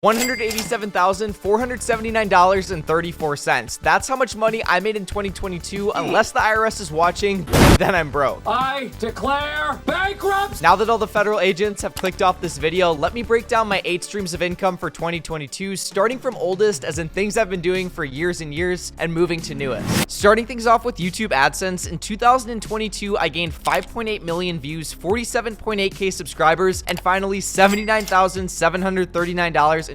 $187,479.34. That's how much money I made in 2022. Unless the IRS is watching, then I'm broke. I declare bankruptcy! Now that all the federal agents have clicked off this video, let me break down my 8 streams of income for 2022, starting from oldest, as in things I've been doing for years and years, and moving to newest. Starting things off with YouTube AdSense, in 2022, I gained 5.8 million views, 47.8k subscribers, and finally $79,739.29,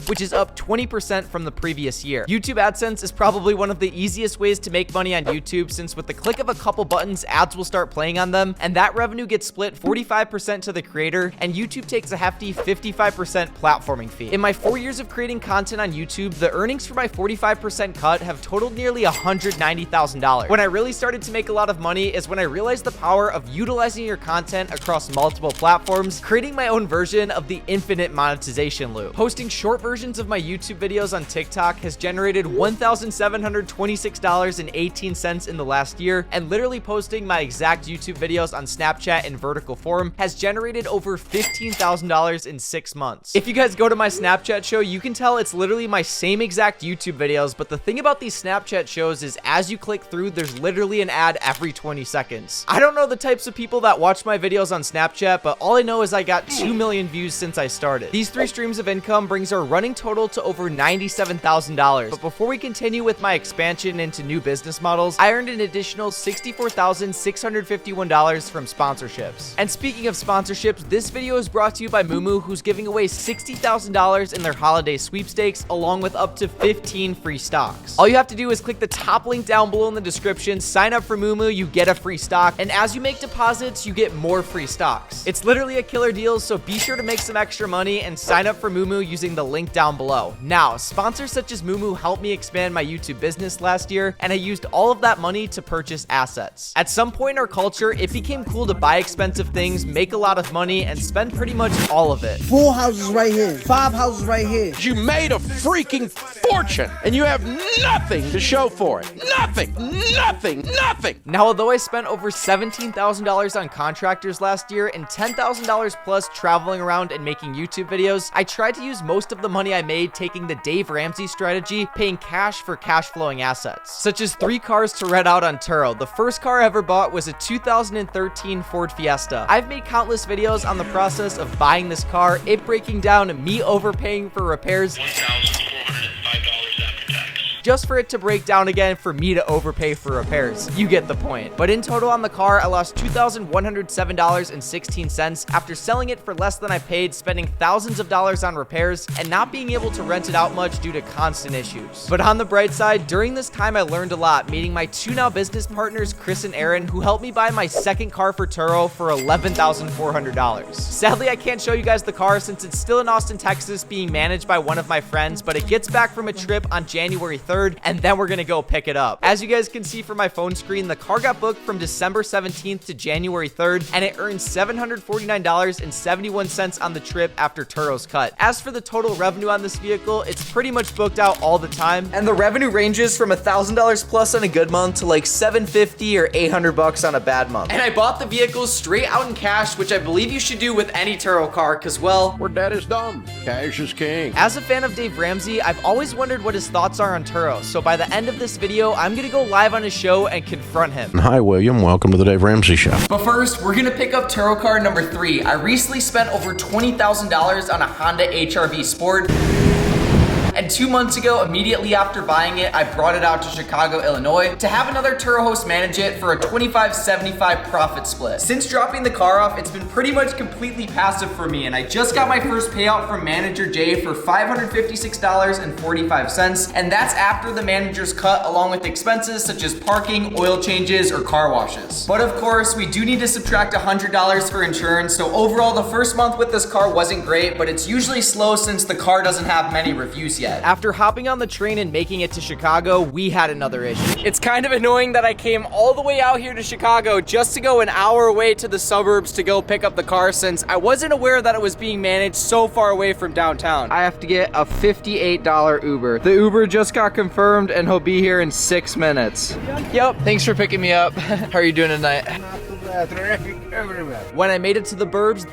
which is up 20% from the previous year. YouTube AdSense is probably one of the easiest ways to make money on YouTube, since with the click of a couple buttons, ads will start playing on them, and that revenue gets split 45% to the creator, and YouTube takes a hefty 55% platforming fee. In my 4 years of creating content on YouTube, the earnings for my 45% cut have totaled nearly $190,000. When I really started to make a lot of money is when I realized the power of utilizing your content across multiple platforms, creating my own version of the infinite monetization loop. Posting short versions of my YouTube videos on TikTok has generated $1,726.18 in the last year, and literally posting my exact YouTube videos on Snapchat in vertical form has generated over $15,000 in 6 months. If you guys go to my Snapchat show, you can tell it's literally my same exact YouTube videos, but the thing about these Snapchat shows is as you click through, there's literally an ad every 20 seconds. I don't know the types of people that watch my videos on Snapchat, but all I know is I got 2 million views since I started. These 3 streams of income brings our running total to over $97,000. But before we continue with my expansion into new business models, I earned an additional $64,651 from sponsorships. And speaking of sponsorships, this video is brought to you by Moomoo, who's giving away $60,000 in their holiday sweepstakes, along with up to 15 free stocks. All you have to do is click the top link down below in the description, sign up for Moomoo, you get a free stock, and as you make deposits, you get more free stocks. It's literally a killer deal, so be sure to make some extra money and sign up for Moomoo using the link down below. Now, sponsors such as Moomoo helped me expand my YouTube business last year, and I used all of that money to purchase assets. At some point in our culture, it became cool to buy expensive things, make a lot of money, and spend pretty much all of it. 4 houses right here, 5 houses right here. You made a freaking fortune, and you have nothing to show for it. Nothing. Now, although I spent over $17,000 on contractors last year and $10,000 plus traveling around and making YouTube videos, I tried to use most of the money I made taking the Dave Ramsey strategy, paying cash for cash flowing assets, such as 3 cars to rent out on Turo. The first car I ever bought was a 2013 Ford Fiesta. I've made countless videos on the process of buying this car, it breaking down, me overpaying for repairs, just for it to break down again for me to overpay for repairs. You get the point. But in total on the car, I lost $2,107.16 after selling it for less than I paid, spending thousands of dollars on repairs, and not being able to rent it out much due to constant issues. But on the bright side, during this time I learned a lot, meeting my 2 now business partners, Chris and Aaron, who helped me buy my second car for Turo for $11,400. Sadly, I can't show you guys the car since it's still in Austin, Texas, being managed by one of my friends, but it gets back from a trip on January 3rd, and then we're gonna go pick it up. As you guys can see from my phone screen, the car got booked from December 17th to January 3rd, and it earned $749.71 on the trip after Turo's cut. As for the total revenue on this vehicle, it's pretty much booked out all the time, and the revenue ranges from $1,000 plus on a good month to like $750 or $800 on a bad month. And I bought the vehicle straight out in cash, which I believe you should do with any Turo car, cause well, We're dead is dumb. Cash is king. as a fan of Dave Ramsey, I've always wondered what his thoughts are on Turo. So by the end of this video, I'm gonna go live on his show and confront him. Hi, William. Welcome to the Dave Ramsey Show. But first, we're gonna pick up Turo car number 3. I recently spent over $20,000 on a Honda HR-V Sport. And 2 months ago, immediately after buying it, I brought it out to Chicago, Illinois to have another Turo host manage it for a 25-75 profit split. Since dropping the car off, it's been pretty much completely passive for me, and I just got my first payout from manager Jay for $556.45, and that's after the manager's cut along with expenses such as parking, oil changes, or car washes. But of course, we do need to subtract $100 for insurance, so overall the first month with this car wasn't great, but it's usually slow since the car doesn't have many reviews yet. After hopping on the train and making it to Chicago, we had another issue. It's kind of annoying that I came all the way out here to Chicago just to go an hour away to the suburbs to go pick up the car, since I wasn't aware that it was being managed so far away from downtown. I have to get a $58 Uber. The Uber just got confirmed and he'll be here in 6 minutes. Yep, thanks for picking me up. How are you doing tonight? When I made it to the burbs,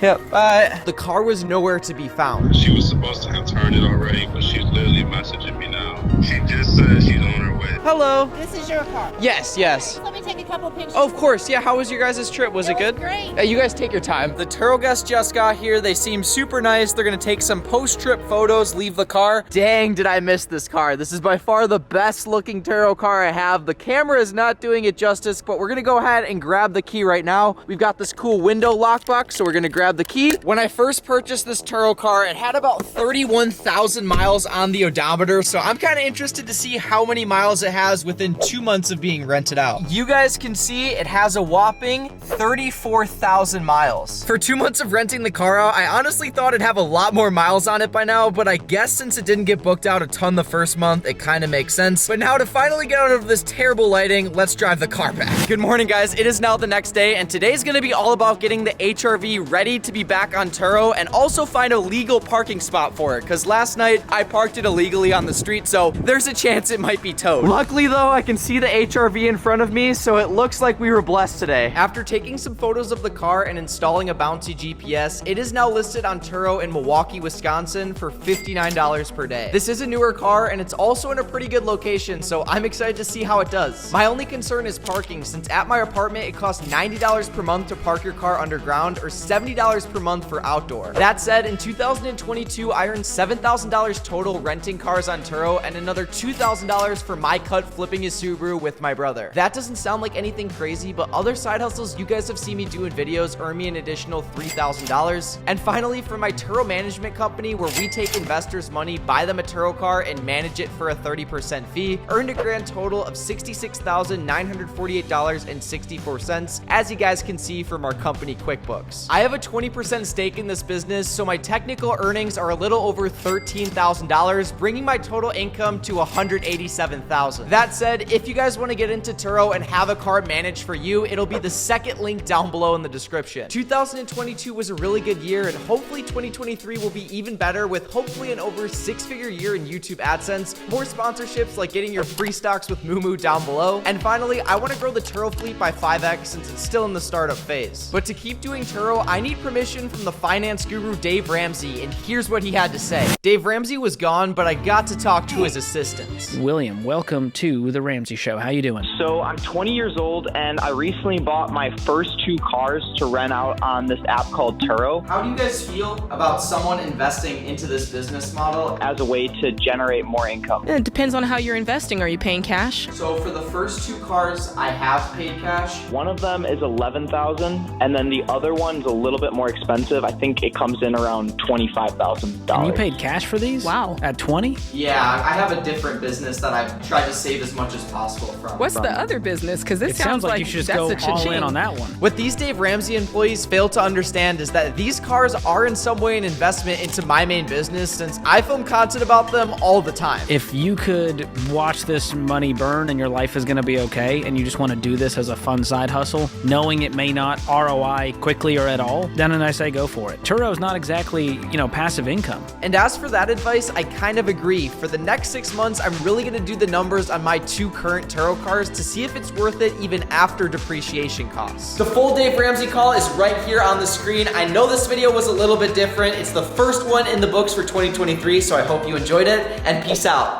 the car was nowhere to be found. She was supposed to have turned it already, but she's literally messaging me now. She just said she's on her way. Hello. This is your car. Yes. Let me take a couple pictures. Oh, of course. Yeah, how was your guys' trip? Was it good? Great. You guys take your time. The Turo guests just got here. They seem super nice. They're gonna take some post-trip photos, leave the car. Dang, did I miss this car. This is by far the best looking Turo car I have. The camera is not doing it justice, but we're gonna go ahead and grab the key right now. We've got this cool window lockbox, so we're gonna grab the key. When I first purchased this Turo car, it had about 31,000 miles on the odometer, so I'm kind of interested to see how many miles it has within 2 months of being rented out. You guys can see it has a whopping 34,000 miles. For 2 months of renting the car out, I honestly thought it'd have a lot more miles on it by now, but I guess since it didn't get booked out a ton the first month, it kind of makes sense. But now to finally get out of this terrible lighting, let's drive the car back. Good morning, guys. It is now the next day, and today's gonna be all about getting the HRV ready to be back on Turo and also find a legal parking spot for it, because last night I parked it illegally on the street, so there's a chance it might be towed. Luckily though, I can see the HRV in front of me, so it looks like we were blessed today. After taking some photos of the car and installing a bouncy GPS, it is now listed on Turo in Milwaukee, Wisconsin for $59 per day. This is a newer car and it's also in a pretty good location, so I'm excited to see how it does. My only concern is parking, since at my apartment it costs $90 per month to park your car underground or $70 per month for outdoor. That said, in 2022, I earned $7,000 total renting cars on Turo and another $2,000 for my cut flipping his Subaru with my brother. That doesn't sound like anything crazy, but other side hustles you guys have seen me do in videos earn me an additional $3,000. And finally, for my Turo management company, where we take investors' money, buy them a Turo car, and manage it for a 30% fee, earned a grand total of $66,948.64, as you guys can see from our company QuickBooks. I have a 20% stake in this business, so my technical earnings are a little over $13,000, bringing my total income to $187,000. That said, if you guys want to get into Turo and have a car managed for you, it'll be the second link down below in the description. 2022 was a really good year, and hopefully 2023 will be even better, with hopefully an over 6-figure year in YouTube AdSense, more sponsorships like getting your free stocks with Moomoo down below, and finally, I want to grow the Turo fleet by 5x since it's still in the startup phase. But to keep doing Turo, I need permission from the finance guru Dave Ramsey, and here's what he had to say. Dave Ramsey was gone, but I got to talk to his assistants. William, welcome to the Ramsey Show. How you doing? So I'm 20 years old and I recently bought my first 2 cars to rent out on this app called Turo. How do you guys feel about someone investing into this business model As a way to generate more income. It depends on how you're investing. Are you paying cash? So for the first 2 cars, I have paid cash. One of them is $11,000 and then the other one's a little bit more expensive. I think it comes in around $25,000. And you paid cash for these? Wow. At 20? Yeah, I have a different business that I've tried to save as much as possible from. What's the other business? Because this It sounds like you should just go that's a all cha-ching. in on that one. What these Dave Ramsey employees fail to understand is that these cars are in some way an investment into my main business, since I film content about them all the time. If you could watch this money burn and your life is going to be okay, and you just want to do this as a fun side hustle, knowing it may not ROI quickly or at all, then I say go for it. Turo is not exactly, passive income. And as for that advice, I kind of agree. For the next 6 months, I'm really going to do the numbers on my 2 current Turo cars to see if it's worth it even after depreciation costs. The full Dave Ramsey call is right here on the screen. I know this video was a little bit different. It's the first one in the books for 2023, so I hope you enjoyed it, and peace out.